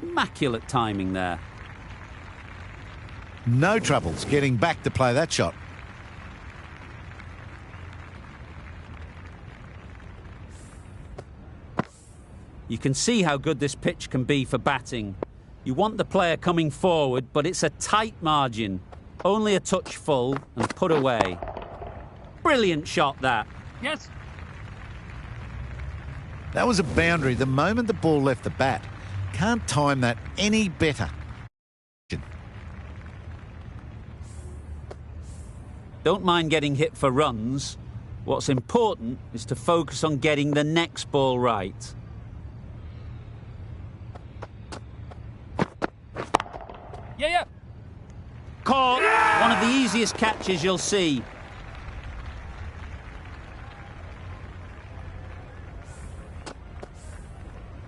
Immaculate timing there. No troubles getting back to play that shot. You can see how good this pitch can be for batting. You want the player coming forward, but it's a tight margin. Only a touch full and put away. Brilliant shot, that. Yes. That was a boundary the moment the ball left the bat. Can't time that any better. Don't mind getting hit for runs. What's important is to focus on getting the next ball right. Yeah. Caught. Yeah! One of the easiest catches you'll see.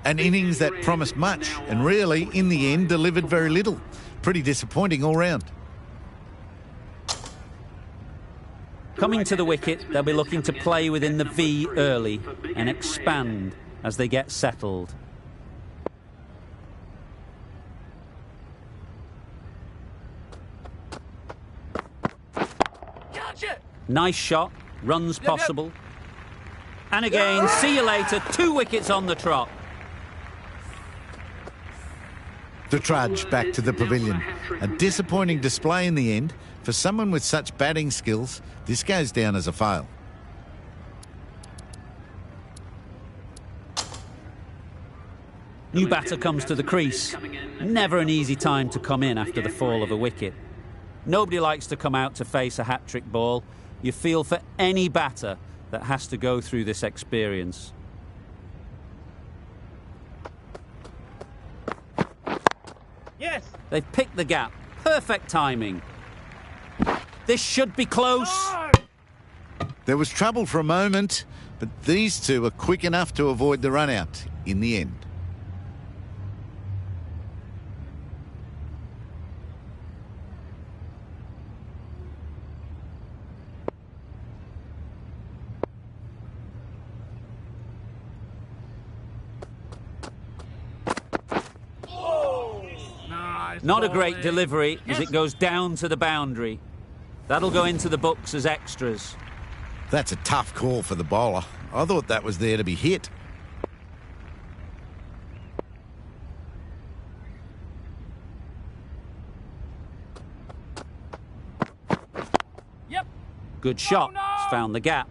An innings that promised much and really, in the end, delivered very little. Pretty disappointing all round. Coming to the wicket, they'll be looking to play within the V early and expand as they get settled. Nice shot, runs possible. And again, see you later, 2 wickets on the trot. The trudge back to the pavilion. A disappointing display in the end. For someone with such batting skills, this goes down as a fail. New batter comes to the crease. Never an easy time to come in after the fall of a wicket. Nobody likes to come out to face a hat-trick ball. You feel for any batter that has to go through this experience. Yes. They've picked the gap. Perfect timing. This should be close. There was trouble for a moment, but these two are quick enough to avoid the run-out in the end. Not a great delivery as it goes down to the boundary. That'll go into the books as extras. That's a tough call for the bowler. I thought that was there to be hit. Yep. Good shot. Oh, no! It's found the gap.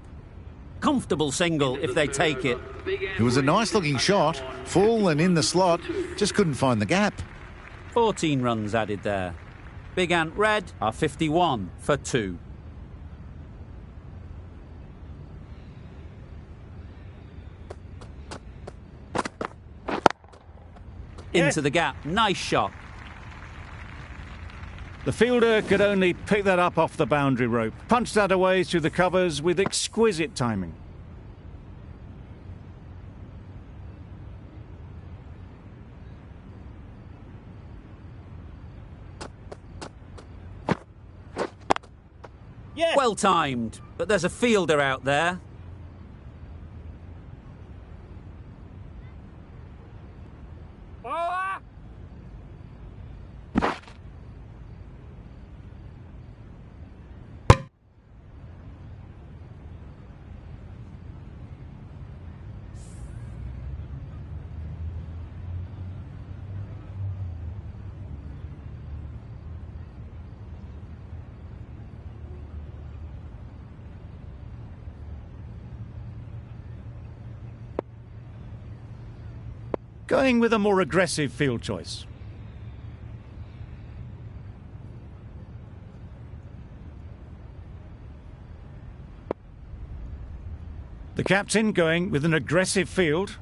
Comfortable single if they take it. It was a nice-looking shot, full and in the slot, just couldn't find the gap. 14 runs added there. Big Ant Red are 51 for 2. Into the gap. Nice shot. The fielder could only pick that up off the boundary rope. Punched that away through the covers with exquisite timing. Yes. Well timed, but there's a fielder out there. Going with a more aggressive field choice. The captain going with an aggressive field.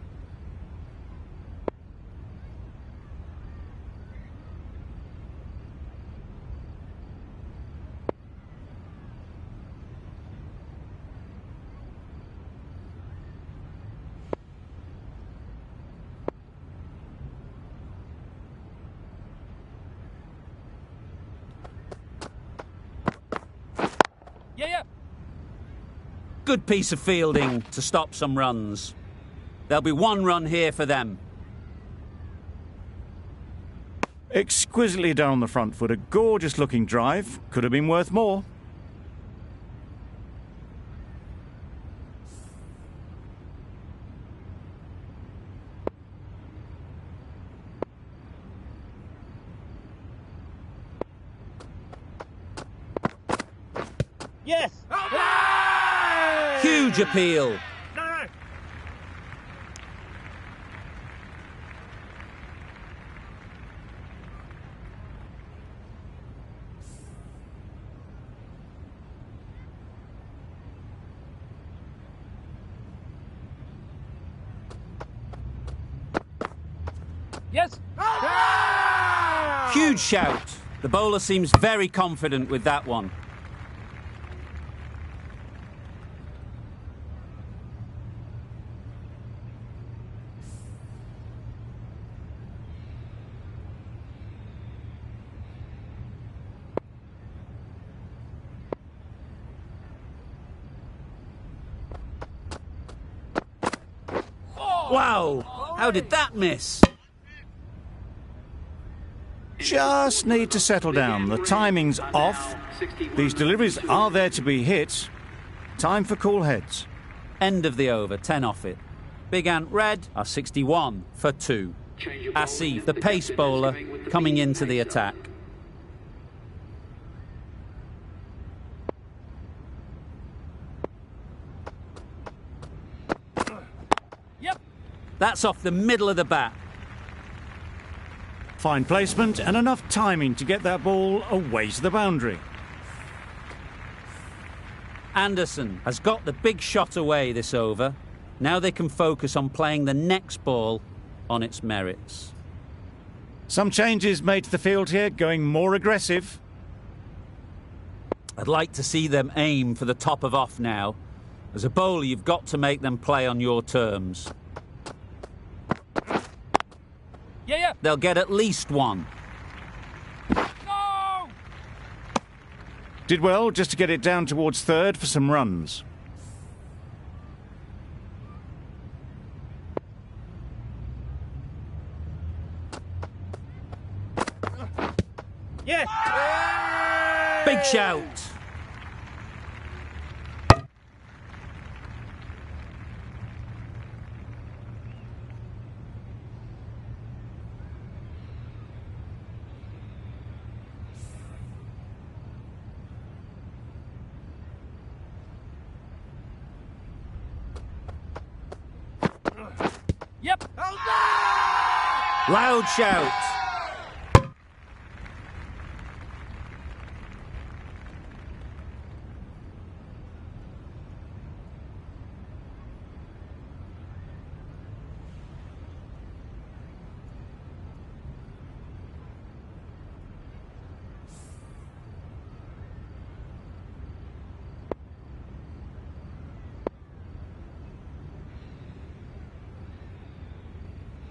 Yeah. Good piece of fielding to stop some runs. There'll be 1 run here for them. Exquisitely done on the front foot. A gorgeous looking drive. Could have been worth more. Yes! Huge appeal. No! Yes! Huge shout. The bowler seems very confident with that one. Wow! How did that miss? Just need to settle down. The timing's off. These deliveries are there to be hit. Time for cool heads. End of the over, 10 off it. Big Ant Red are 61 for 2. Asif, the pace bowler, coming into the attack. Yep! That's off the middle of the bat. Fine placement and enough timing to get that ball away to the boundary. Anderson has got the big shot away this over. Now they can focus on playing the next ball on its merits. Some changes made to the field here, going more aggressive. I'd like to see them aim for the top of off now. As a bowler, you've got to make them play on your terms. Yeah! They'll get at least one. No! Did well just to get it down towards third for some runs. Yes! Big shout. Yep! Loud shout.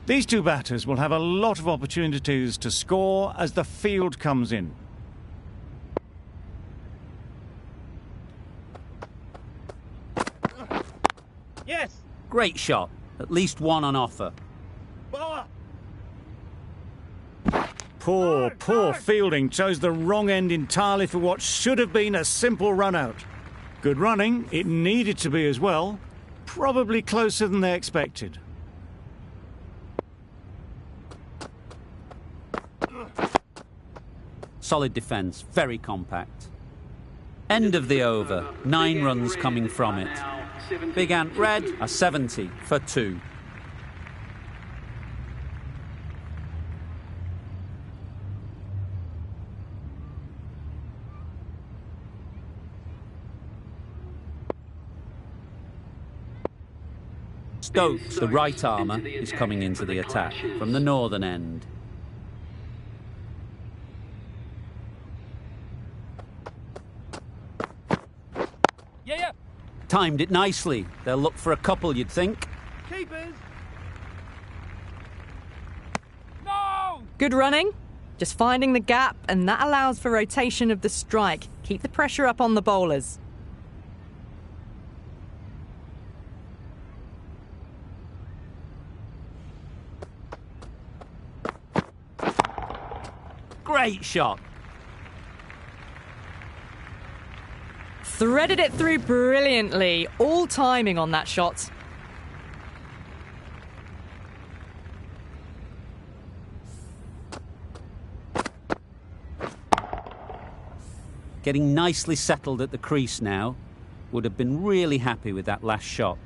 These two batters will have a lot of opportunities to score as the field comes in. Yes! Great shot. At least one on offer. Bowler! Poor fielding. Chose the wrong end entirely for what should have been a simple run out. Good running. It needed to be as well. Probably closer than they expected. Solid defence, very compact. End of the over, 9 runs coming from it. Big Ant Red are 70 for 2. Stokes, the right armour, is coming into the attack from the northern end. Yeah! Timed it nicely. They'll look for a couple, you'd think. Keepers! No! Good running. Just finding the gap, and that allows for rotation of the strike. Keep the pressure up on the bowlers. Great shot. Threaded it through brilliantly. All timing on that shot. Getting nicely settled at the crease now. Would have been really happy with that last shot.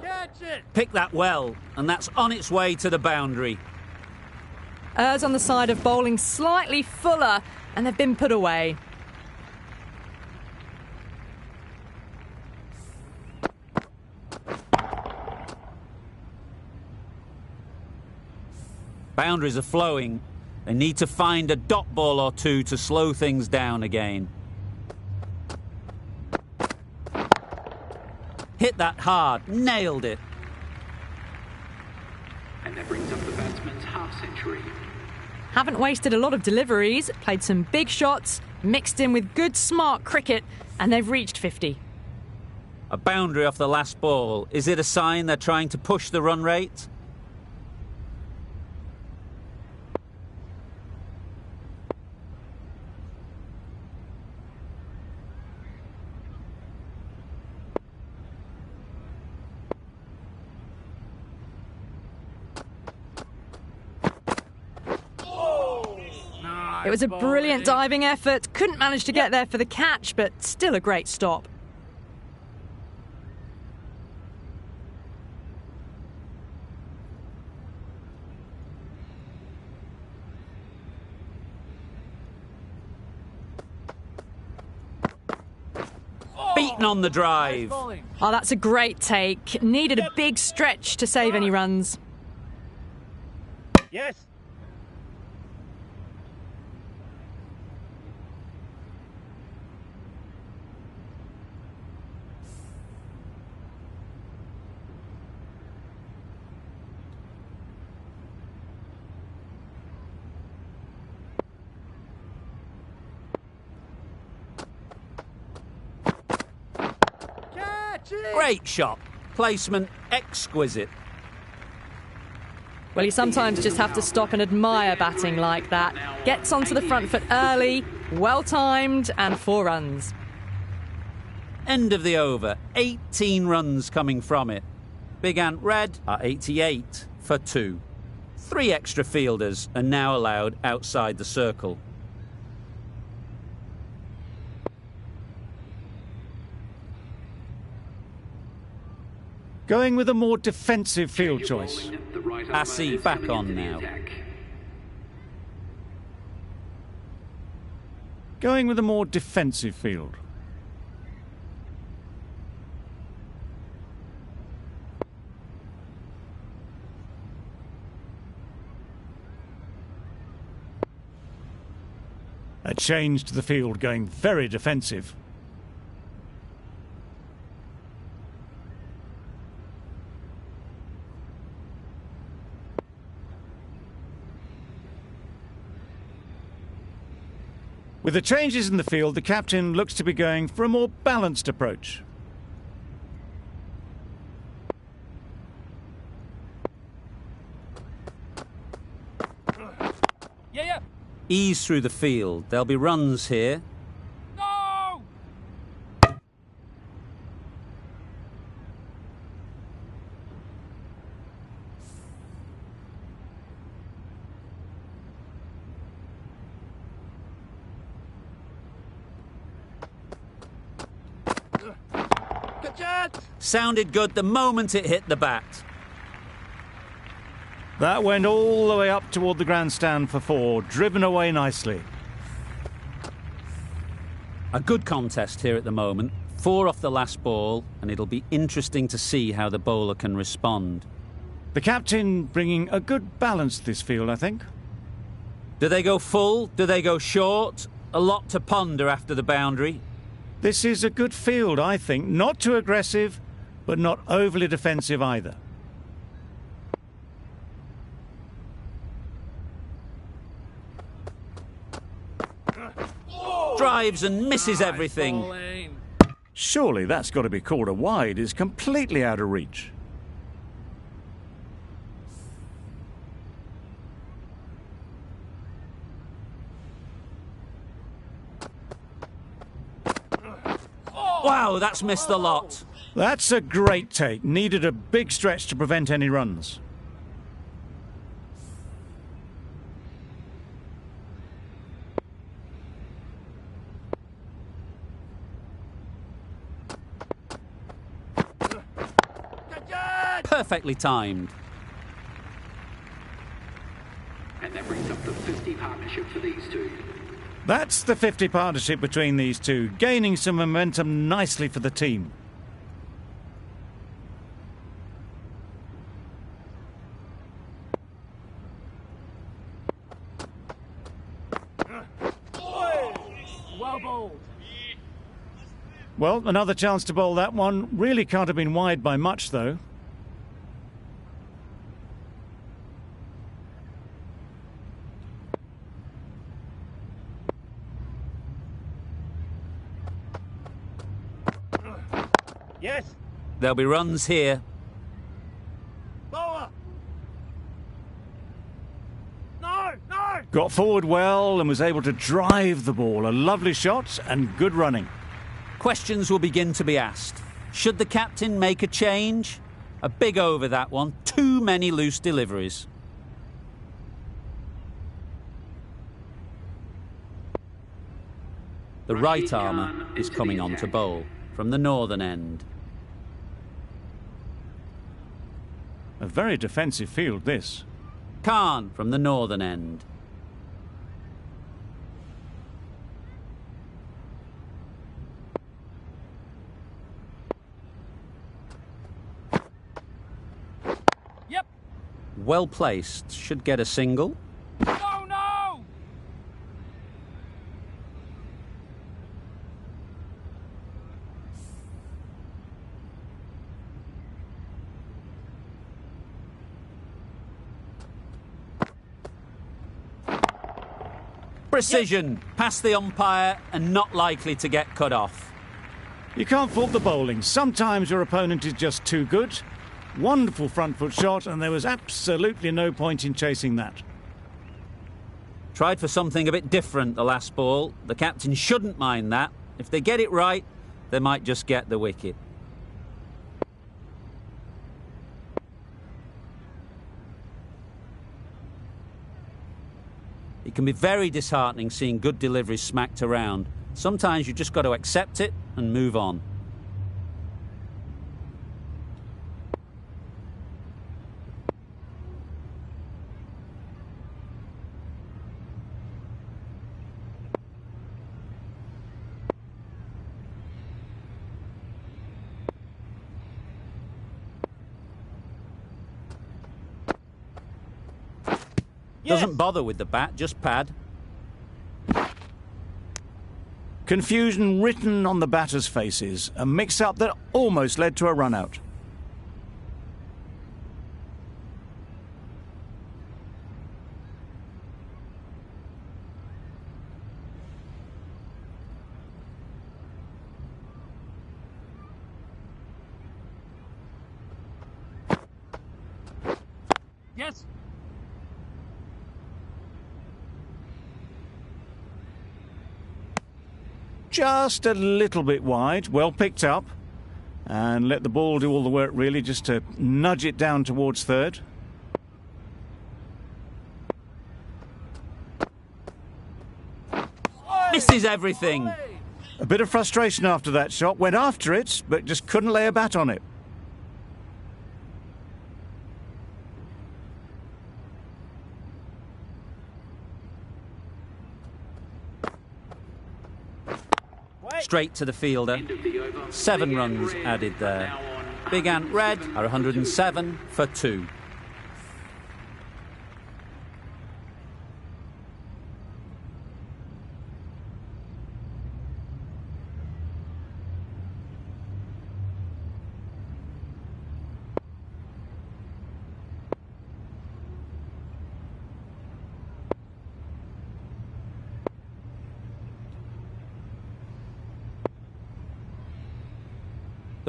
Catch it! Picked that well, and that's on its way to the boundary. Errs on the side of bowling slightly fuller, and they've been put away. Boundaries are flowing. They need to find a dot ball or two to slow things down again. Hit that hard, nailed it. And that brings up the batsman's half-century. Haven't wasted a lot of deliveries, played some big shots, mixed in with good smart cricket, and they've reached 50. A boundary off the last ball. Is it a sign they're trying to push the run rate? It was a brilliant diving effort. Couldn't manage to get there for the catch, but still a great stop. Beaten on the drive. Oh, that's a great take. Needed a big stretch to save any runs. Yes. Great shot. Placement exquisite. Well, you sometimes just have to stop and admire batting like that. Gets onto the front foot early, well-timed, and 4 runs. End of the over. 18 runs coming from it. Big Ant Red are 88 for 2. 3 extra fielders are now allowed outside the circle. Going with a more defensive field choice. Asif back on now. Going with a more defensive field. A change to the field, going very defensive. With the changes in the field, the captain looks to be going for a more balanced approach. Yeah. Ease through the field. There'll be runs here. No! Catch it! Sounded good the moment it hit the bat. That went all the way up toward the grandstand for 4, driven away nicely. A good contest here at the moment. 4 off the last ball, and it'll be interesting to see how the bowler can respond. The captain bringing a good balance to this field, I think. Do they go full? Do they go short? A lot to ponder after the boundary. This is a good field, I think. Not too aggressive, but not overly defensive either. Drives and misses everything. Bowling. Surely that's got to be called a wide. It's completely out of reach. Wow, that's missed a lot. That's a great take. Needed a big stretch to prevent any runs. Perfectly timed. And that brings up the 50 partnership for these two. That's the 50 partnership between these two, gaining some momentum nicely for the team. Well bowled. Well, another chance to bowl that one. Really can't have been wide by much, though. Yes. There'll be runs here. Bowler. No, no. Got forward well and was able to drive the ball. A lovely shot and good running. Questions will begin to be asked. Should the captain make a change? A big over that one. Too many loose deliveries. The right armour is coming on to bowl from the northern end. A very defensive field, this. Khan from the northern end. Yep. Well placed. Should get a single. No, no. Precision. Past the umpire and not likely to get cut off. You can't fault the bowling. Sometimes your opponent is just too good. Wonderful front foot shot, and there was absolutely no point in chasing that. Tried for something a bit different the last ball. The captain shouldn't mind that. If they get it right, they might just get the wicket. It can be very disheartening seeing good deliveries smacked around. Sometimes you just got to accept it and move on. Doesn't bother with the bat, just pad. Confusion written on the batters' faces. A mix-up that almost led to a run-out. Yes. Just a little bit wide, well picked up, and let the ball do all the work really, just to nudge it down towards third. Misses everything. A bit of frustration after that shot, went after it, but just couldn't lay a bat on it. Straight to the fielder. 7 runs added there. Big Ant Red are 107 for 2.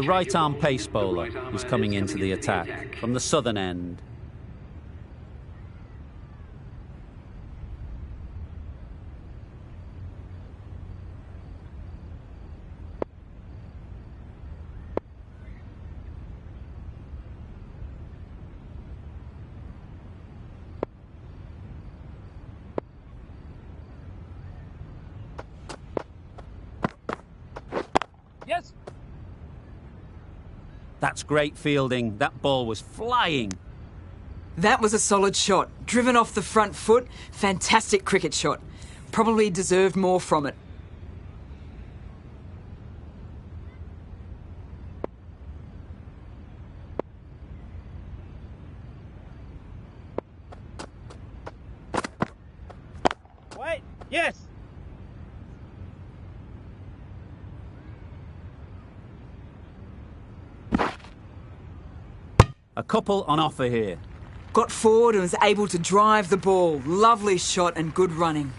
The right-arm pace bowler is coming into the attack from the southern end. Yes. That's great fielding. That ball was flying. That was a solid shot. Driven off the front foot. Fantastic cricket shot. Probably deserved more from it. Wait. Yes. A couple on offer here. Got forward and was able to drive the ball. Lovely shot and good running.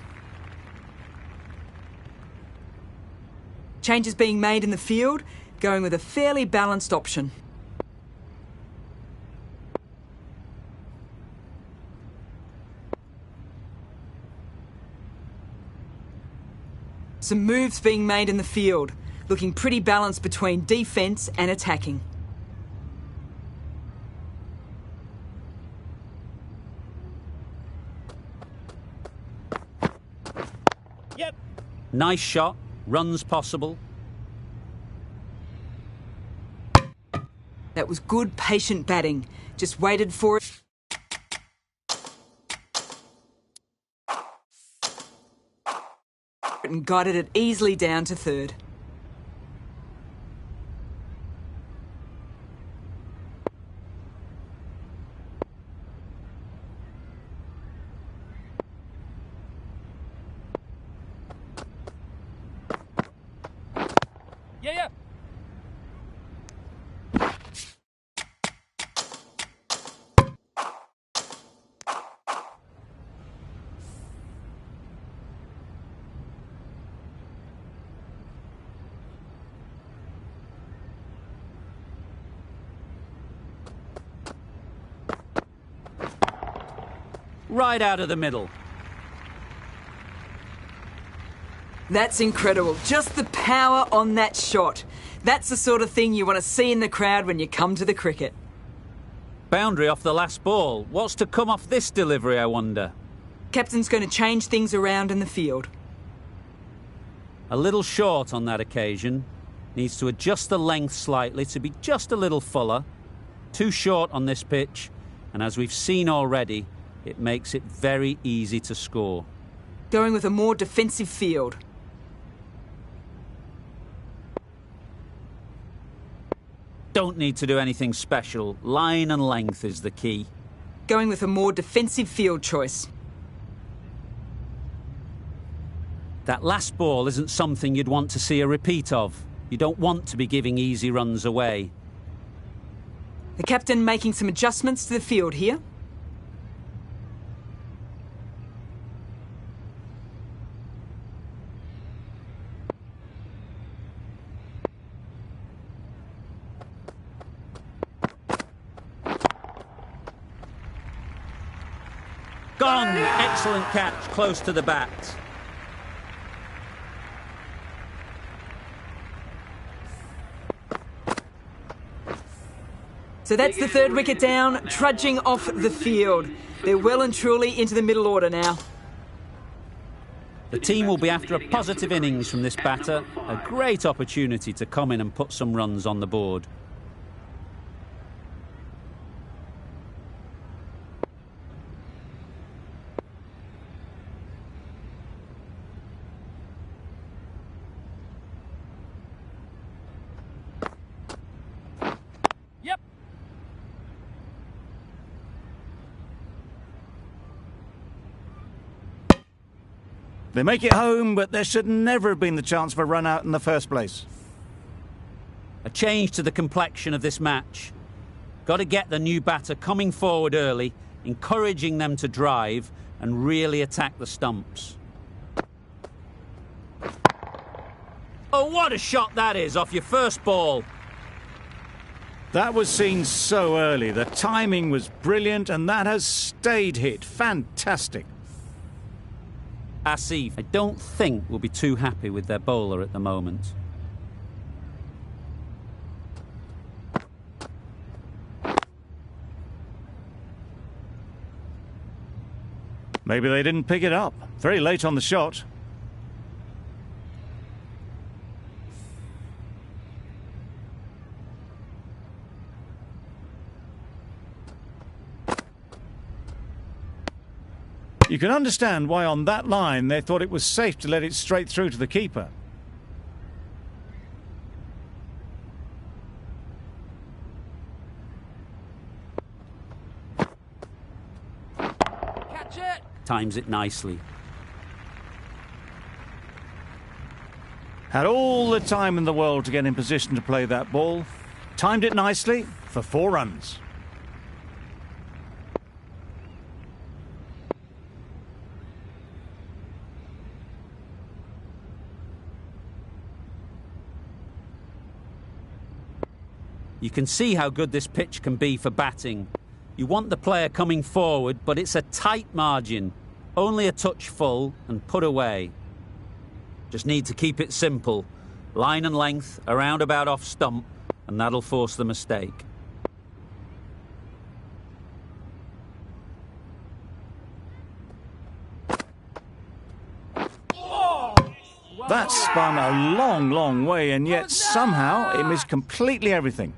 Changes being made in the field, going with a fairly balanced option. Some moves being made in the field, looking pretty balanced between defence and attacking. Yep. Nice shot. Runs possible. That was good, patient batting. Just waited for it. And guided it easily down to third. Yeah. Right out of the middle. That's incredible. Just the power on that shot. That's the sort of thing you want to see in the crowd when you come to the cricket. Boundary off the last ball. What's to come off this delivery, I wonder? Captain's going to change things around in the field. A little short on that occasion. Needs to adjust the length slightly to be just a little fuller. Too short on this pitch, and as we've seen already, it makes it very easy to score. Going with a more defensive field. Don't need to do anything special. Line and length is the key. Going with a more defensive field choice. That last ball isn't something you'd want to see a repeat of. You don't want to be giving easy runs away. The captain making some adjustments to the field here. Gone! Excellent catch, close to the bat. So that's the third wicket down, trudging off the field. They're well and truly into the middle order now. The team will be after a positive innings from this batter. A great opportunity to come in and put some runs on the board. Yep. They make it home, but there should never have been the chance for a run out in the first place. A change to the complexion of this match. Got to get the new batter coming forward early, encouraging them to drive and really attack the stumps. Oh, what a shot that is off your first ball. That was seen so early. The timing was brilliant, and that has stayed hit. Fantastic. Asif, I don't think will be too happy with their bowler at the moment. Maybe they didn't pick it up. Very late on the shot. You can understand why on that line they thought it was safe to let it straight through to the keeper. Catch it! Times it nicely. Had all the time in the world to get in position to play that ball. Timed it nicely for 4 runs. You can see how good this pitch can be for batting. You want the player coming forward, but it's a tight margin. Only a touch full and put away. Just need to keep it simple. Line and length, around about off stump, and that'll force the mistake. That spun a long, long way, and yet somehow it missed completely everything.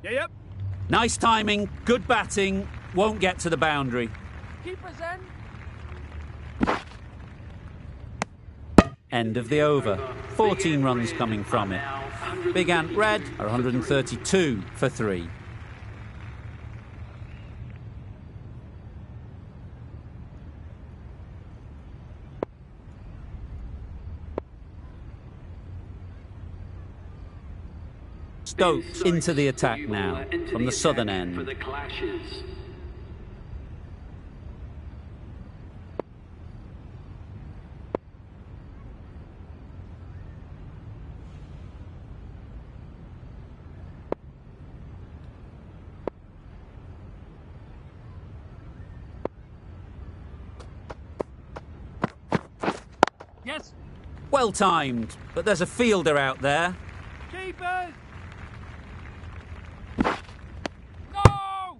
Yep. Nice timing, good batting, won't get to the boundary. Keeper's end. End of the over. 14 runs coming from it. Big Ant Red are 132 for 3. Stokes into the attack now from the southern end. Yes. Well timed, but there's a fielder out there. Keepers. No!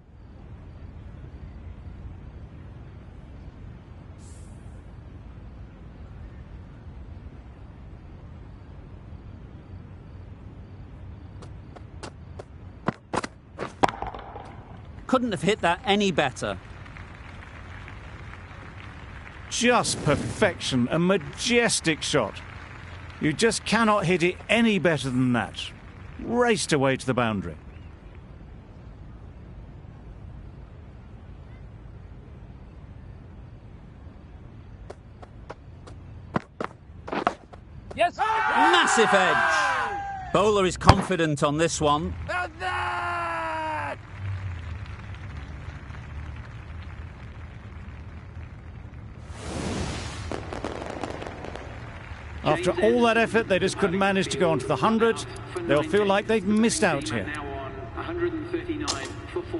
Couldn't have hit that any better. Just perfection, a majestic shot. You just cannot hit it any better than that. Raced away to the boundary. Yes. Massive edge. Bowler is confident on this one. And that! After all that effort, they just couldn't manage to go onto the 100. They'll feel like they've missed out here. 139 for 4.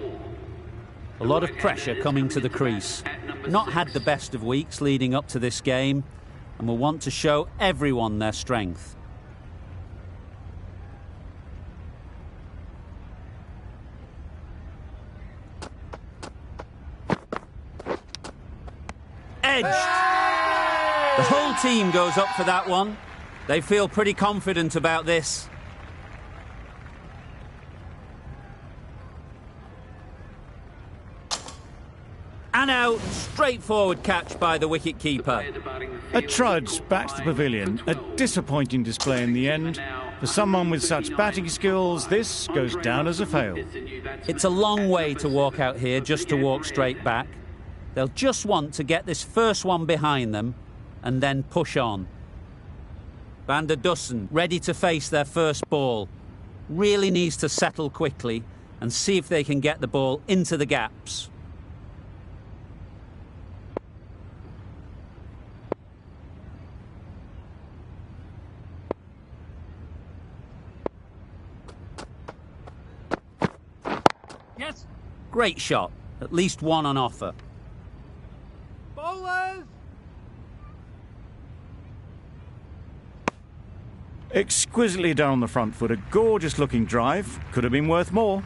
A lot of pressure coming to the crease. Not had the best of weeks leading up to this game, and will want to show everyone their strength. Edged! The whole team goes up for that one. They feel pretty confident about this. And out, straightforward catch by the wicket-keeper. A trudge back to the pavilion. A disappointing display in the end. For someone with such batting skills, this goes down as a fail. It's a long way to walk out here just to walk straight back. They'll just want to get this first one behind them and then push on. Van der Dussen ready to face their first ball. Really needs to settle quickly and see if they can get the ball into the gaps. Great shot. At least one on offer. Bowlers! Exquisitely done on the front foot. A gorgeous looking drive. Could have been worth more.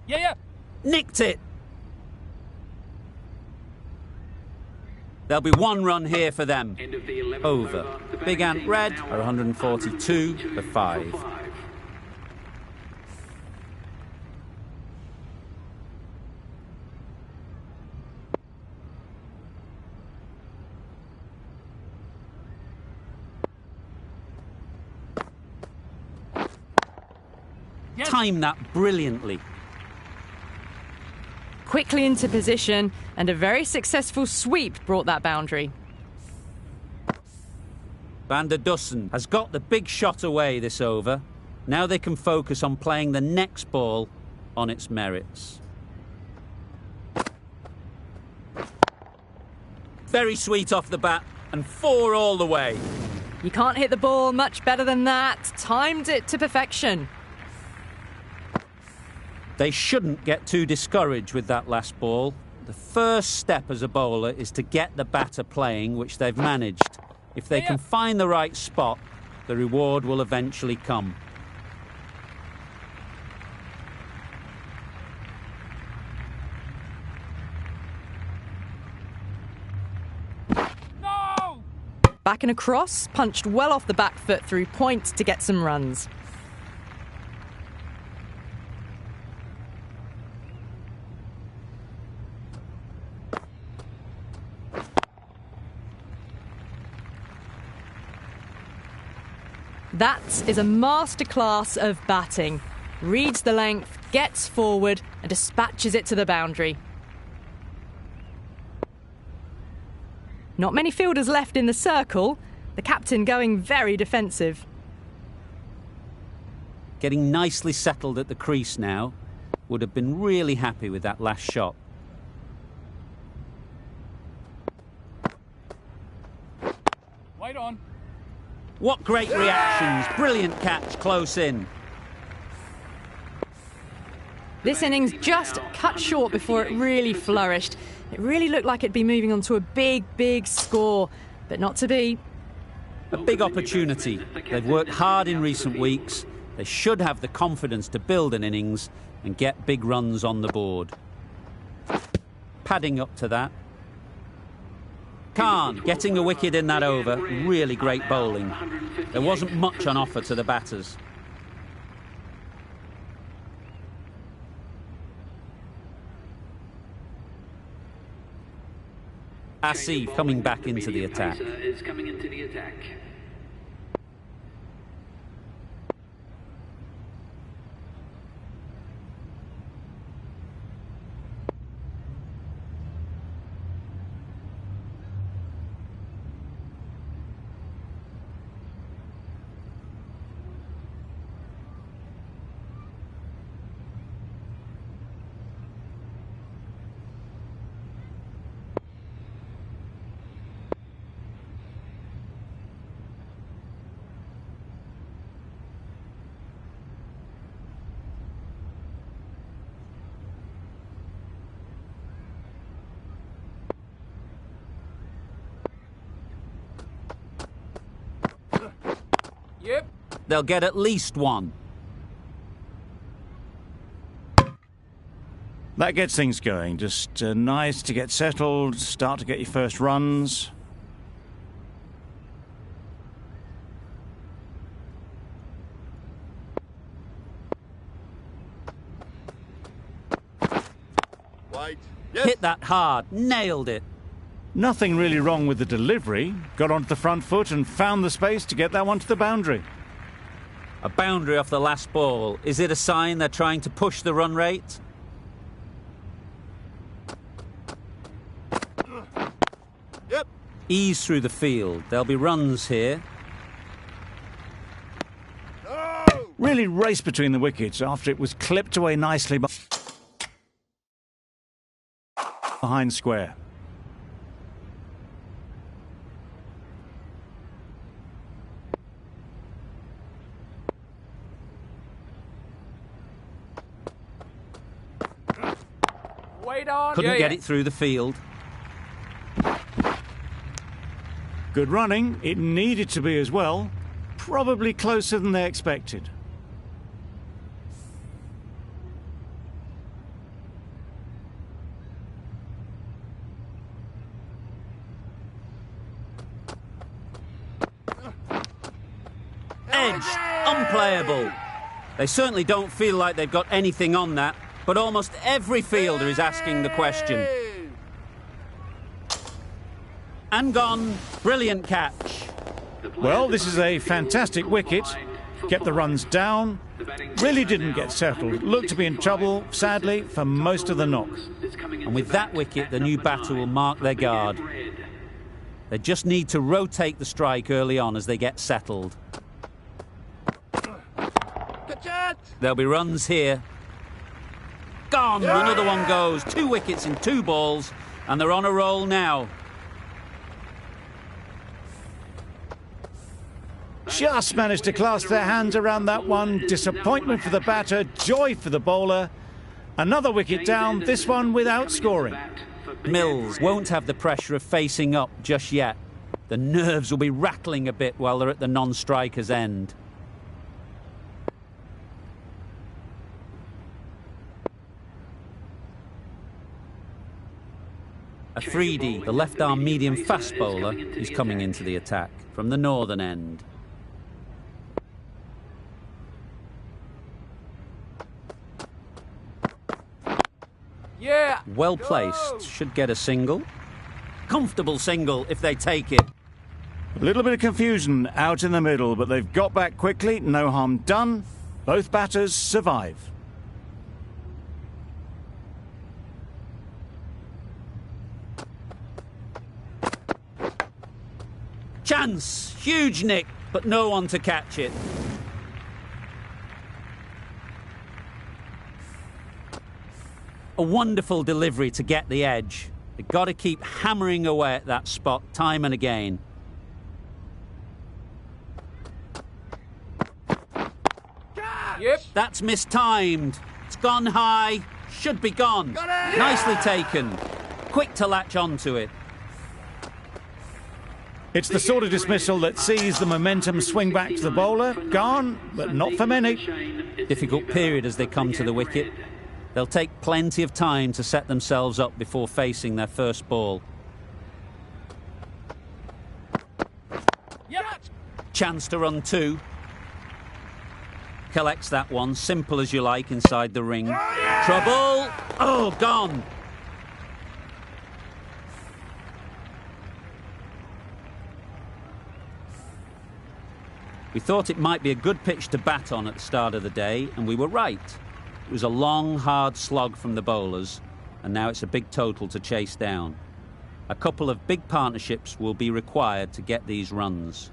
Yeah. Nicked it! There'll be one run here for them. End of the 11th Over. over. The Big batting Ant team Red now are 142 for 5. Time that brilliantly. Quickly into position, and a very successful sweep brought that boundary. Van der Dussen has got the big shot away this over. Now they can focus on playing the next ball on its merits. Very sweet off the bat, and 4 all the way. You can't hit the ball much better than that. Timed it to perfection. They shouldn't get too discouraged with that last ball. The first step as a bowler is to get the batter playing, which they've managed. If they can find the right spot, the reward will eventually come. No! Back and across, punched well off the back foot through point to get some runs. That is a masterclass of batting. Reads the length, gets forward and dispatches it to the boundary. Not many fielders left in the circle. The captain going very defensive. Getting nicely settled at the crease now. Would have been really happy with that last shot. Wait on. What great reactions. Brilliant catch close in. This innings just cut short before it really flourished. It really looked like it'd be moving on to a big score, but not to be. A big opportunity. They've worked hard in recent weeks. They should have the confidence to build an innings and get big runs on the board. Padding up to that. Khan getting a wicket in that over. Really great bowling. There wasn't much on offer to the batters. Asif coming back into the attack. Is coming into the attack. Yep. They'll get at least one. That gets things going. Just nice to get settled, start to get your first runs. Wait. Hit that hard. Nailed it. Nothing really wrong with the delivery. Got onto the front foot and found the space to get that one to the boundary. A boundary off the last ball. Is it a sign they're trying to push the run rate? Ease through the field. There'll be runs here. Really raced between the wickets after it was clipped away nicely behind square. Wait on. Couldn't get it through the field. Good running. It needed to be as well. Probably closer than they expected. Edge, unplayable. They certainly don't feel like they've got anything on that, but almost every fielder is asking the question. And gone. Brilliant catch. Well, this is a fantastic wicket. Kept the runs down. Really didn't get settled. Looked to be in trouble, sadly, for most of the knock. And with that wicket, the new batter will mark their guard. They just need to rotate the strike early on as they get settled. There'll be runs here. Gone! Another one goes. 2 wickets in 2 balls, and they're on a roll now. Just managed to clasp their hands around that one. Disappointment for the batter, joy for the bowler. Another wicket down, this one without scoring. Mills won't have the pressure of facing up just yet. The nerves will be rattling a bit while they're at the non-striker's end. Afridi, the left-arm medium fast bowler, is coming into the attack from the northern end. Yeah. Well placed, should get a single. Comfortable single if they take it. A little bit of confusion out in the middle, but they've got back quickly, no harm done. Both batters survive. Chance, huge nick, but no one to catch it. A wonderful delivery to get the edge. They've got to keep hammering away at that spot time and again. Yep. That's mistimed. It's gone high. Should be gone. Nicely taken. Quick to latch onto it. It's the sort of dismissal that sees the momentum swing back to the bowler. Gone, but not for many. Difficult period as they come to the wicket. They'll take plenty of time to set themselves up before facing their first ball. Yep. Chance to run 2. Collects that one, simple as you like, inside the ring. Trouble! Oh, gone! We thought it might be a good pitch to bat on at the start of the day, and we were right. It was a long, hard slog from the bowlers, and now it's a big total to chase down. A couple of big partnerships will be required to get these runs.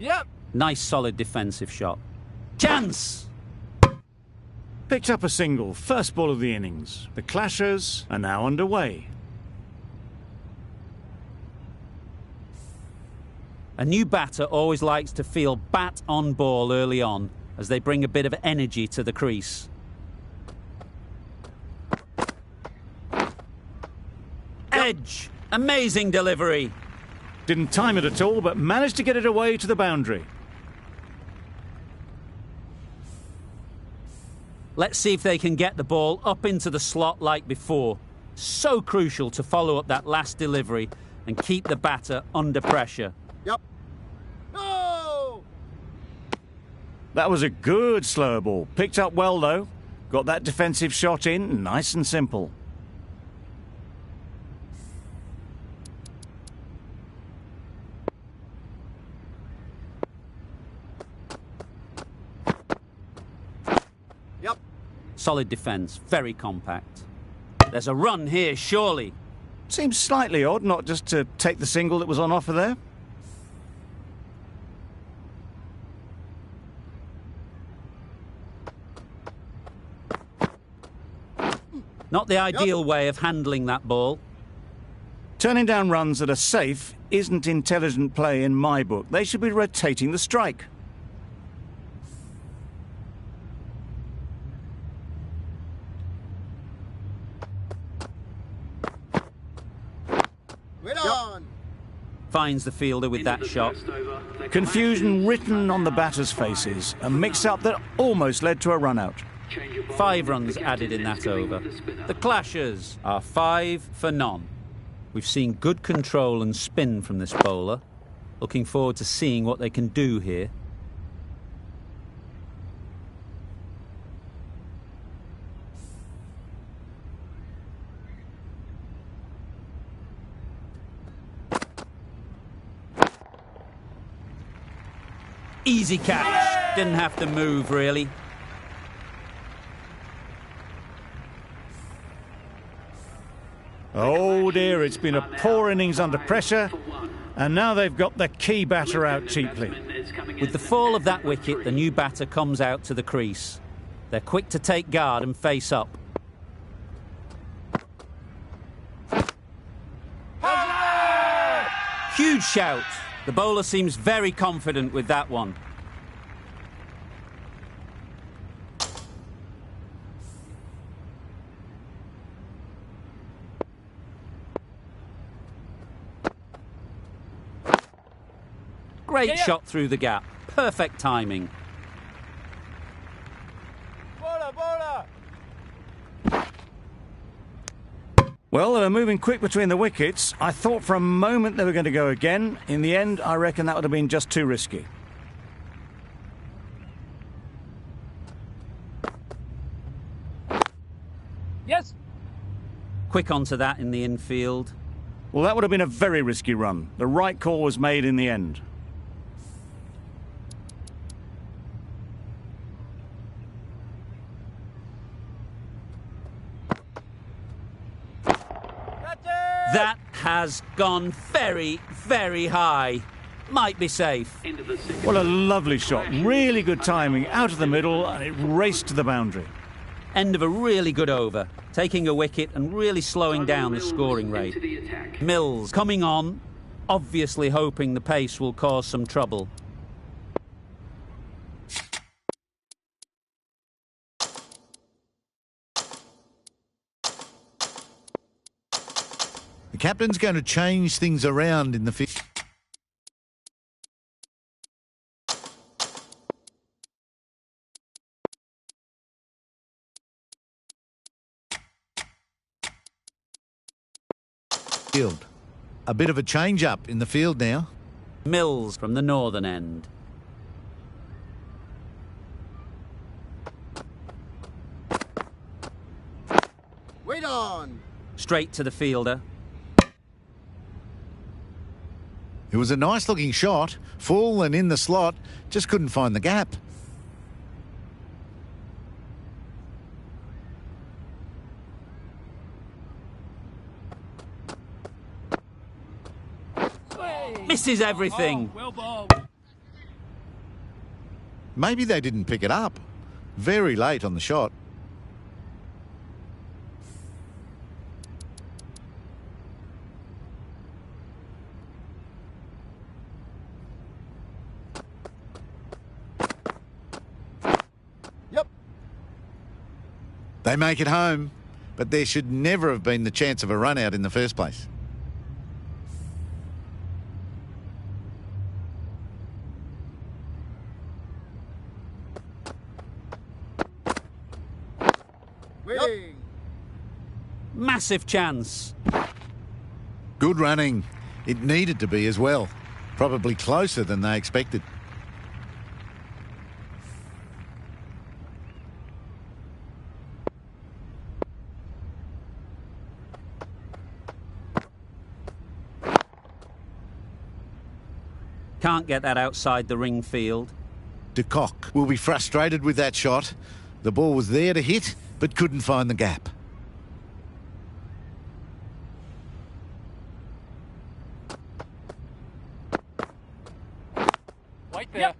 Yep. Nice, solid defensive shot. Chance! Picked up a single, first ball of the innings. The Clashers are now underway. A new batter always likes to feel bat on ball early on as they bring a bit of energy to the crease. Edge! Amazing delivery! Didn't time it at all, but managed to get it away to the boundary. Let's see if they can get the ball up into the slot like before. So crucial to follow up that last delivery and keep the batter under pressure. Yep. No! That was a good slower ball. Picked up well, though. Got that defensive shot in, nice and simple. Yep. Solid defence, very compact. There's a run here, surely. Seems slightly odd not just to take the single that was on offer there. Not the ideal way of handling that ball. Turning down runs that are safe isn't intelligent play in my book. They should be rotating the strike. Finds the fielder with that shot. Confusion written on the batters' faces. A mix-up that almost led to a run-out. 5 runs added in that over. The Clashers are 5 for none. We've seen good control and spin from this bowler. Looking forward to seeing what they can do here. Easy catch. Didn't have to move, really. Oh dear, it's been a poor innings under pressure, and now they've got the key batter out cheaply. With the fall of that wicket, the new batter comes out to the crease. They're quick to take guard and face up. Huge shout. The bowler seems very confident with that one. Great shot through the gap. Perfect timing. Well, they were moving quick between the wickets. I thought for a moment they were going to go again. In the end, I reckon that would have been just too risky. Yes. Quick onto that in the infield. Well, that would have been a very risky run. The right call was made in the end. That has gone very, very high. Might be safe. Well, a lovely shot. Really good timing. Out of the middle, and it raced to the boundary. End of a really good over. Taking a wicket and really slowing down the scoring rate. Mills coming on, obviously hoping the pace will cause some trouble. The captain's going to change things around in the field. A bit of a change-up in the field now. Mills from the northern end. Wait on! Straight to the fielder. It was a nice-looking shot, full and in the slot, just couldn't find the gap. Misses everything. Well bowled. Maybe they didn't pick it up. Very late on the shot. They make it home, but there should never have been the chance of a run out in the first place. Waiting. Massive chance. Good running. It needed to be as well. Probably closer than they expected. Can't get that outside the ring field. De Kock will be frustrated with that shot. The ball was there to hit, but couldn't find the gap. Wait there. Yep.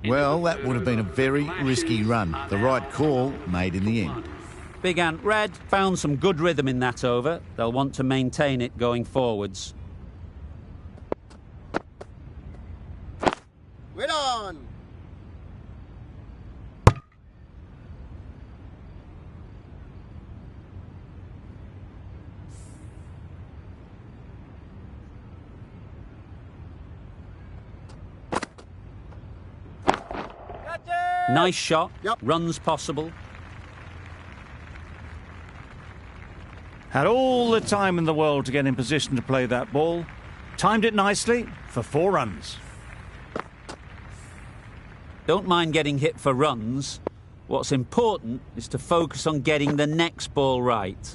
Well, that would have been a very risky run. The right call made in the end. Big Ant Red found some good rhythm in that over. They'll want to maintain it going forwards. Wait on. Nice shot. Yep. Runs possible. Had all the time in the world to get in position to play that ball. Timed it nicely for 4 runs. Don't mind getting hit for runs. What's important is to focus on getting the next ball right.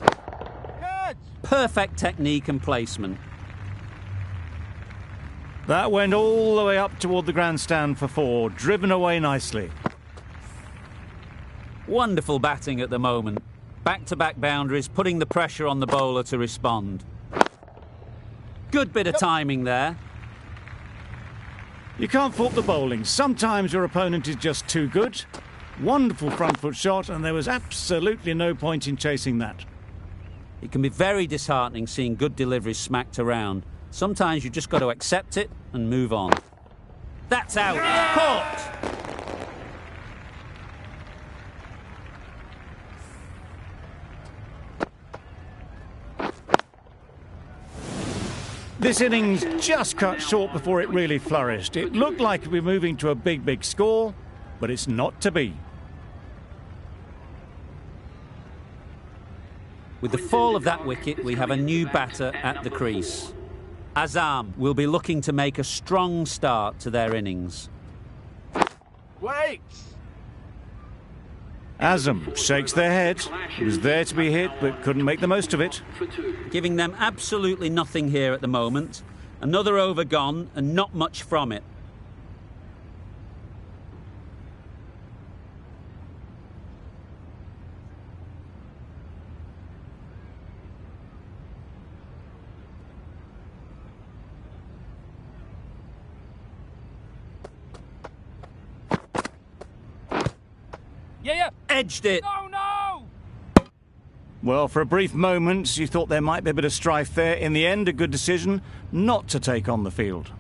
Catch. Perfect technique and placement. That went all the way up toward the grandstand for 4, driven away nicely. Wonderful batting at the moment. Back-to-back boundaries, putting the pressure on the bowler to respond. Good bit of timing there. You can't fault the bowling. Sometimes your opponent is just too good. Wonderful front foot shot, and there was absolutely no point in chasing that. It can be very disheartening seeing good deliveries smacked around. Sometimes you've just got to accept it and move on. That's out. Caught! This innings just cut short before it really flourished. It looked like it would be moving to a big score, but it's not to be. With the fall of that wicket, we have a new batter at the crease. Azam will be looking to make a strong start to their innings. Wait. Azam shakes their head. It was there to be hit, but couldn't make the most of it. Giving them absolutely nothing here at the moment. Another over gone and not much from it. Yeah. Edged it. No. Well, for a brief moment, you thought there might be a bit of strife there. In the end, a good decision not to take on the field.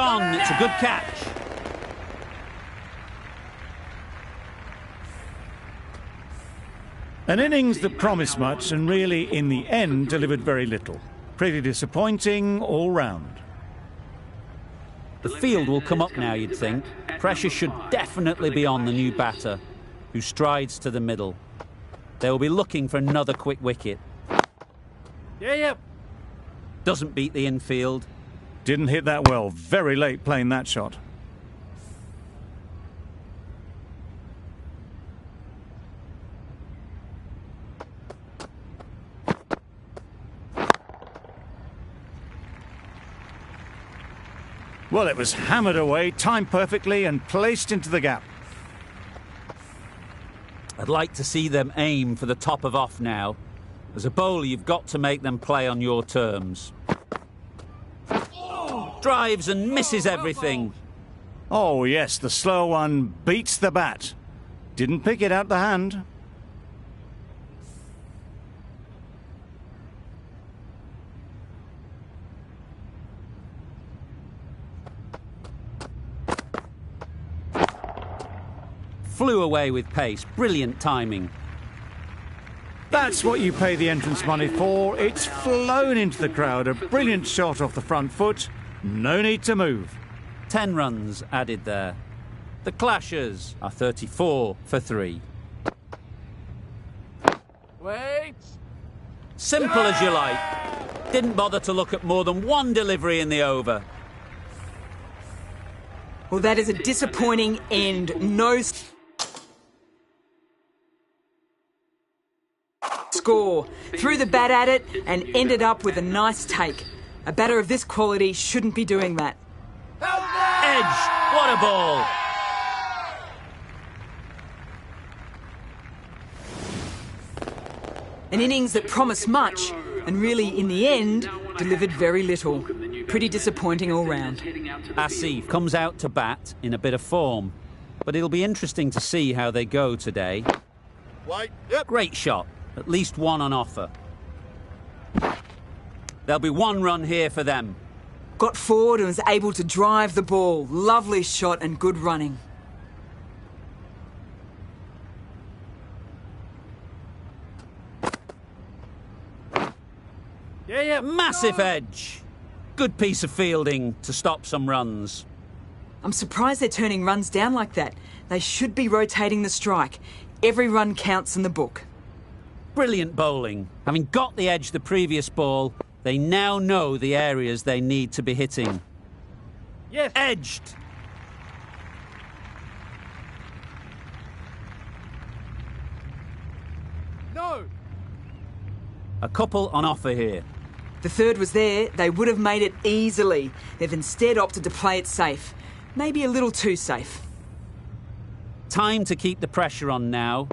gone. It's a good catch. An innings that promised much and really, in the end, delivered very little. Pretty disappointing all round. The field will come up now, you'd think. Pressure should definitely be on the new batter, who strides to the middle. They will be looking for another quick wicket. Yeah. Doesn't beat the infield. Didn't hit that well. Very late playing that shot. Well, it was hammered away, timed perfectly and placed into the gap. I'd like to see them aim for the top of off now. As a bowler, you've got to make them play on your terms. Drives and misses everything. Oh, yes, the slow one beats the bat. Didn't pick it out the hand. Flew away with pace. Brilliant timing. That's what you pay the entrance money for. It's flown into the crowd. A brilliant shot off the front foot. No need to move. 10 runs added there. The Clashers are 34 for 3. Wait. Simple as you like. Didn't bother to look at more than one delivery in the over. Well, that is a disappointing end. No score. Threw the bat at it and ended up with a nice take. A batter of this quality shouldn't be doing that. Edge! What a ball! An innings that promised much and really, in the end, delivered very little. Pretty disappointing all round. Asif comes out to bat in a bit of form, but it'll be interesting to see how they go today. Wait. Yep. Great shot. At least one on offer. There'll be 1 run here for them. Got forward and was able to drive the ball. Lovely shot and good running. Yeah. Massive edge. Good piece of fielding to stop some runs. I'm surprised they're turning runs down like that. They should be rotating the strike. Every run counts in the book. Brilliant bowling. Having got the edge the previous ball, they now know the areas they need to be hitting. Yes. Edged. No. A couple on offer here. The third was there. They would have made it easily. They've instead opted to play it safe. Maybe a little too safe. Time to keep the pressure on now.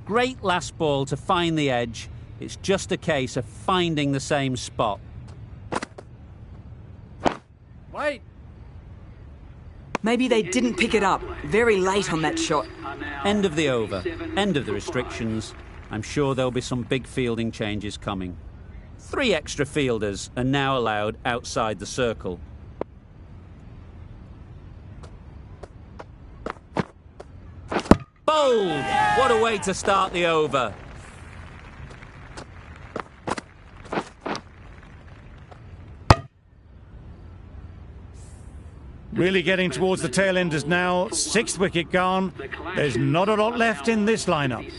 Great last ball to find the edge. It's just a case of finding the same spot. Wait. Maybe they didn't pick it up. Very late on that shot. End of the over. End of the restrictions. I'm sure there'll be some big fielding changes coming. 3 extra fielders are now allowed outside the circle. Bowled! What a way to start the over. Really getting towards the tail enders now. 6th wicket gone. There's not a lot left in this lineup.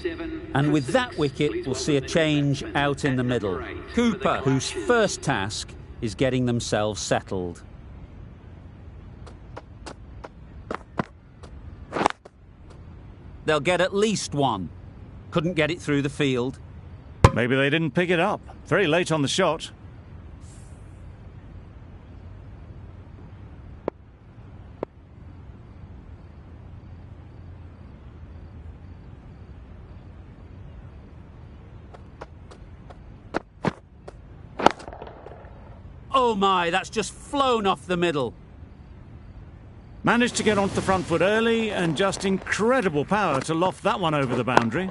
And with that wicket, we'll see a change out in the middle. Cooper, whose first task is getting themselves settled. They'll get at least 1. Couldn't get it through the field. Maybe they didn't pick it up. Very late on the shot. Oh my, that's just flown off the middle. Managed to get onto the front foot early and just incredible power to loft that one over the boundary.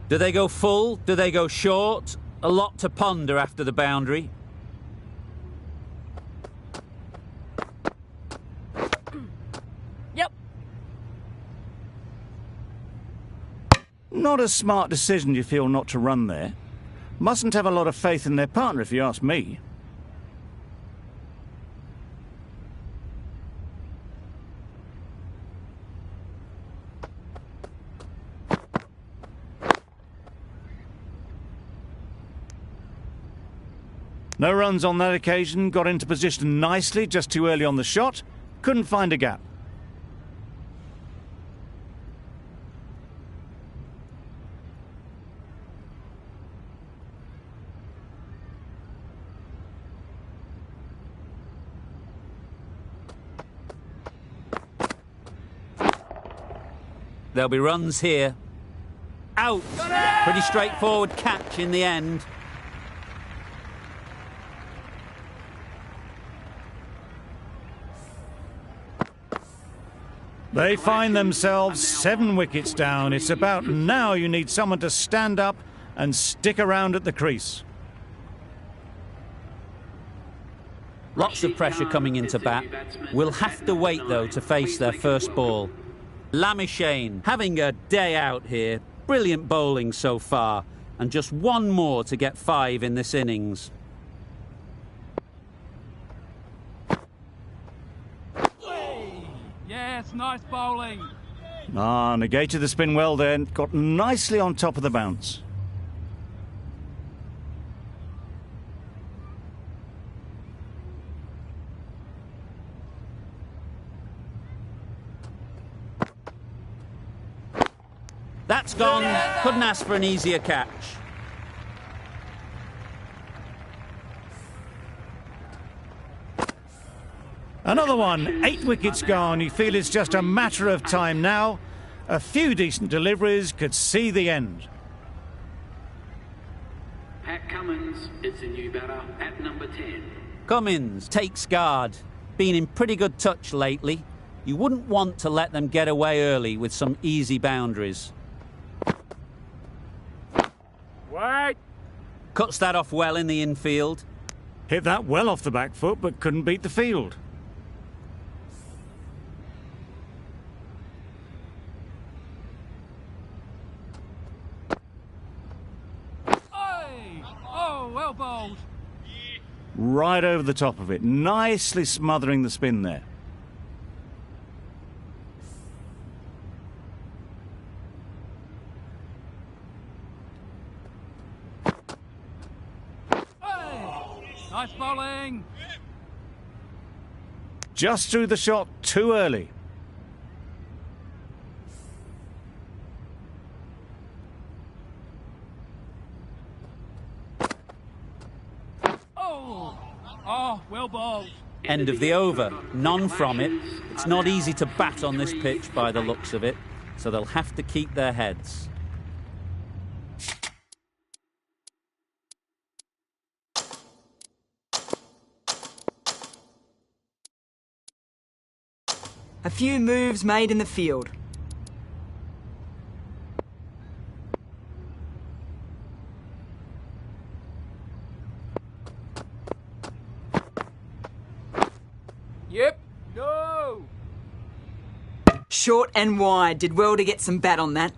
Do they go full? Do they go short? A lot to ponder after the boundary. Not a smart decision, you feel, not to run there. Mustn't have a lot of faith in their partner, if you ask me. No runs on that occasion, got into position nicely, just too early on the shot. Couldn't find a gap. There'll be runs here. Out! Pretty straightforward catch in the end. They find themselves 7 wickets down. It's about now you need someone to stand up and stick around at the crease. Lots of pressure coming into bat. We'll have to wait, though, to face their first ball. Lamishane having a day out here. Brilliant bowling so far. And just one more to get 5 in this innings. Yes, nice bowling. Negated the spin well there. Got nicely on top of the bounce. That's gone. Couldn't ask for an easier catch. Another one, 8 wickets gone. You feel it's just a matter of time now. A few decent deliveries could see the end. Pat Cummins is the new batter at number 10. Cummins takes guard. Been in pretty good touch lately. You wouldn't want to let them get away early with some easy boundaries. Wait. Cuts that off well in the infield. Hit that well off the back foot, but couldn't beat the field. Oh, well bowled. Right over the top of it, nicely smothering the spin there. Nice bowling. Just threw the shot too early. Oh, well bowled. End of the over. None from it. It's not easy to bat on this pitch by the looks of it, so they'll have to keep their heads. A few moves made in the field. Yep. No. Short and wide. Did well to get some bat on that.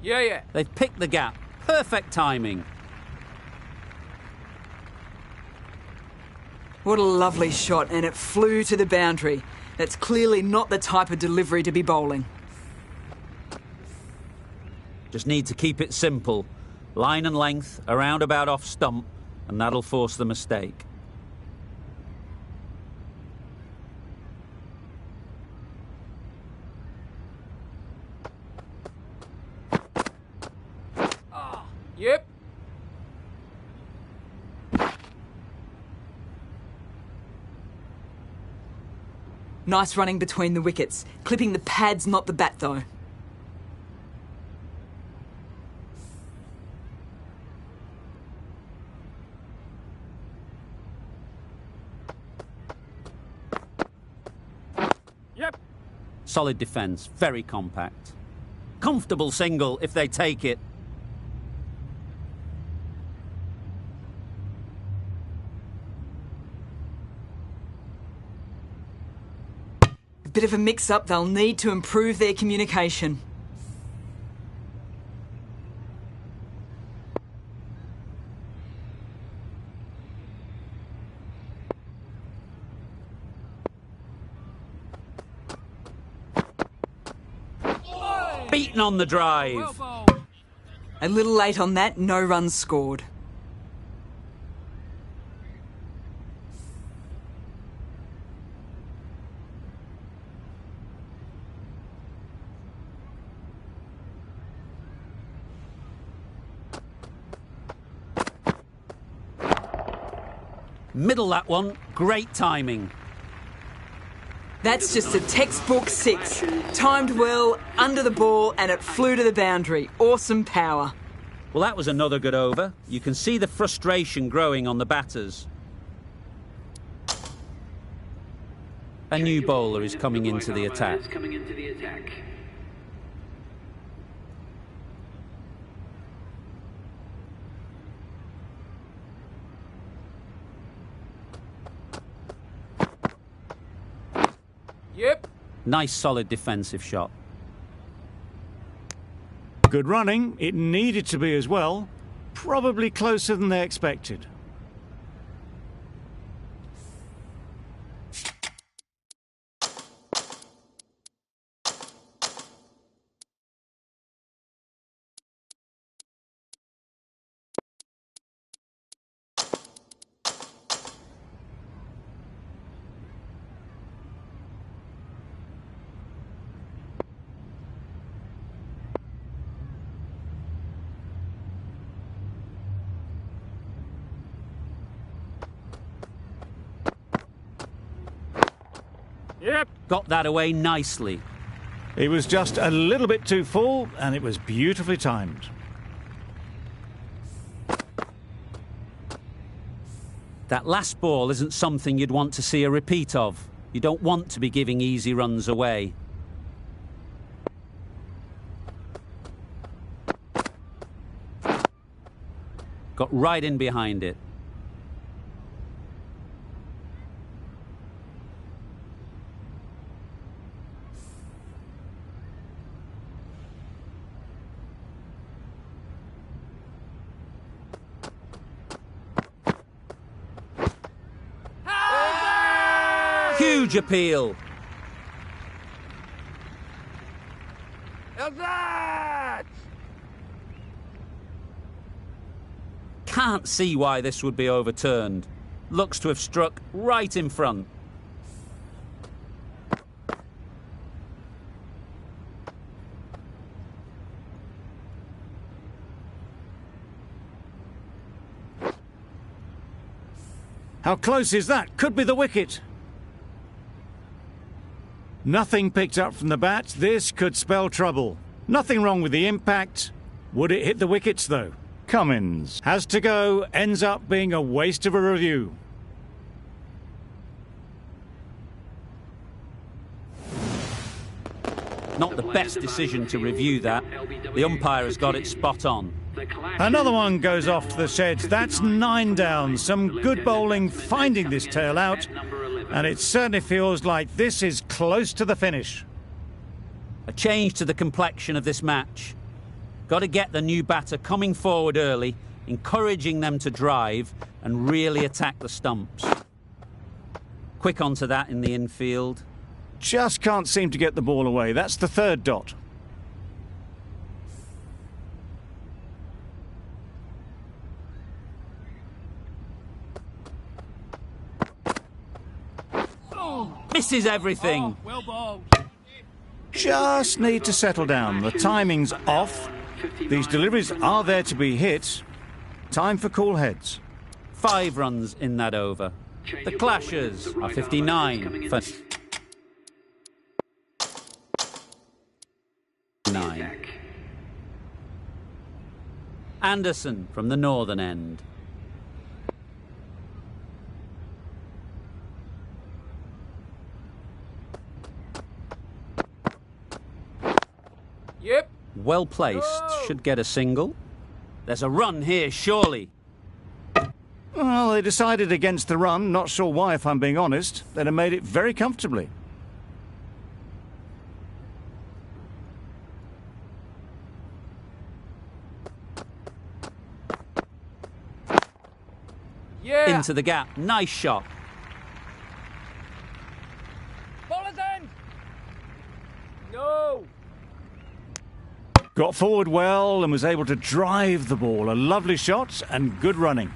Yeah. They've picked the gap. Perfect timing. What a lovely shot, and it flew to the boundary. That's clearly not the type of delivery to be bowling. Just need to keep it simple. Line and length, around about off stump, and that'll force the mistake. Yep. Nice running between the wickets. Clipping the pads, not the bat, though. Solid defence, very compact. Comfortable single if they take it. A bit of a mix-up, they'll need to improve their communication. Beaten on the drive. Well bowled. A little late on that, no runs scored. Middle that one, great timing. That's just a textbook 6. Timed well, under the ball, and it flew to the boundary. Awesome power. Well, that was another good over. You can see the frustration growing on the batters. A new bowler is coming into the attack. Yep. Nice solid defensive shot. Good running. It needed to be as well. Probably closer than they expected. Yep. Got that away nicely. It was just a little bit too full, and it was beautifully timed. That last ball isn't something you'd want to see a repeat of. You don't want to be giving easy runs away. Got right in behind it. Huge appeal. How's that? Can't see why this would be overturned. Looks to have struck right in front. How close is that? Could be the wicket. Nothing picked up from the bat. This could spell trouble. Nothing wrong with the impact. Would it hit the wickets, though? Cummins has to go. Ends up being a waste of a review. Not the best decision to review that. The umpire has got it spot on. Another one goes off to the sheds. That's 9 down. Some good bowling finding this tail out. And it certainly feels like this is close to the finish. A change to the complexion of this match. Got to get the new batter coming forward early, encouraging them to drive and really attack the stumps. Quick onto that in the infield. Just can't seem to get the ball away. That's the 3rd dot. Misses everything. Oh, well bowled. Just need to settle down. The timing's off. These deliveries are there to be hit. Time for cool heads. 5 runs in that over. The Clashers are 59 for 9. Anderson from the northern end. Yep. Well placed, should get a single. There's a run here, surely. Well, they decided against the run. Not sure why, if I'm being honest. They'd have made it very comfortably. Yeah. Into the gap. Nice shot. Ball is in. No. Got forward well and was able to drive the ball. A lovely shot and good running.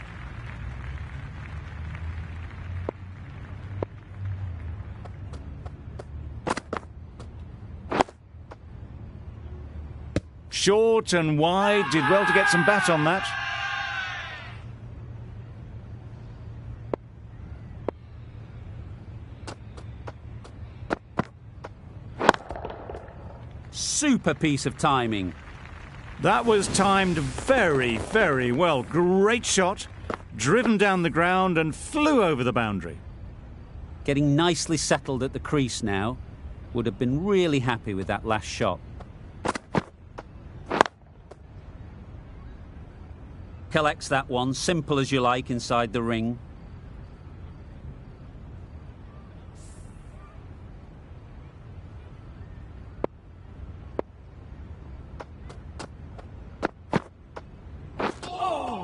Short and wide. Did well to get some bat on that. Super piece of timing. That was timed very, very well. Great shot. Driven down the ground and flew over the boundary. Getting nicely settled at the crease now. Would have been really happy with that last shot. Collects that one, simple as you like, inside the ring.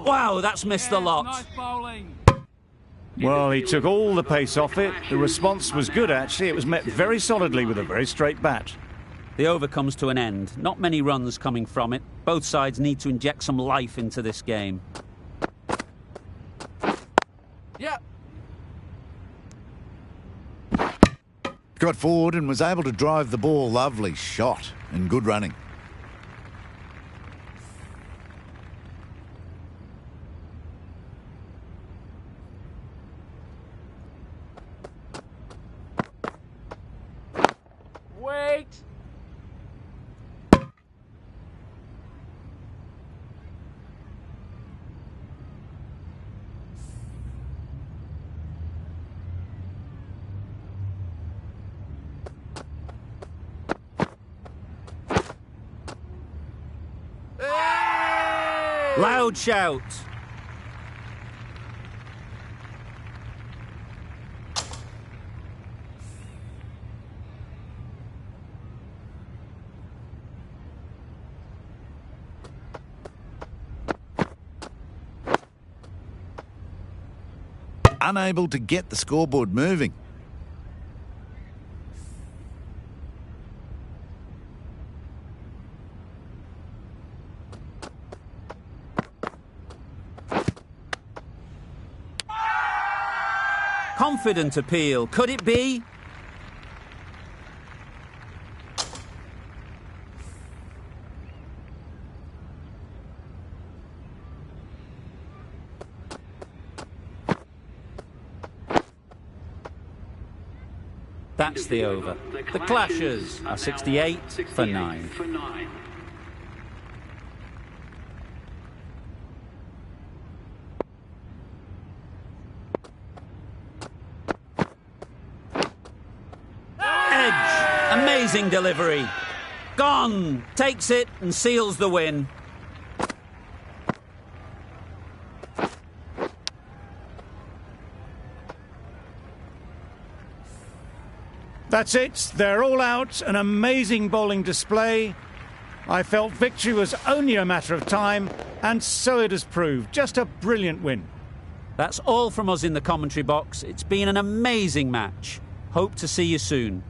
Wow, that's missed the lot. Nice bowling. Well, he took all the pace off it. The response was good, actually. It was met very solidly with a very straight bat. The over comes to an end. Not many runs coming from it. Both sides need to inject some life into this game. Yeah. Got forward and was able to drive the ball. Lovely shot and good running. Wait. Loud shout. Unable to get the scoreboard moving. Confident appeal. Could it be? That's the over. The Clashers are 68 for 9. Edge. Amazing delivery. Gone. Takes it and seals the win. That's it. They're all out. An amazing bowling display. I felt victory was only a matter of time, and so it has proved. Just a brilliant win. That's all from us in the commentary box. It's been an amazing match. Hope to see you soon.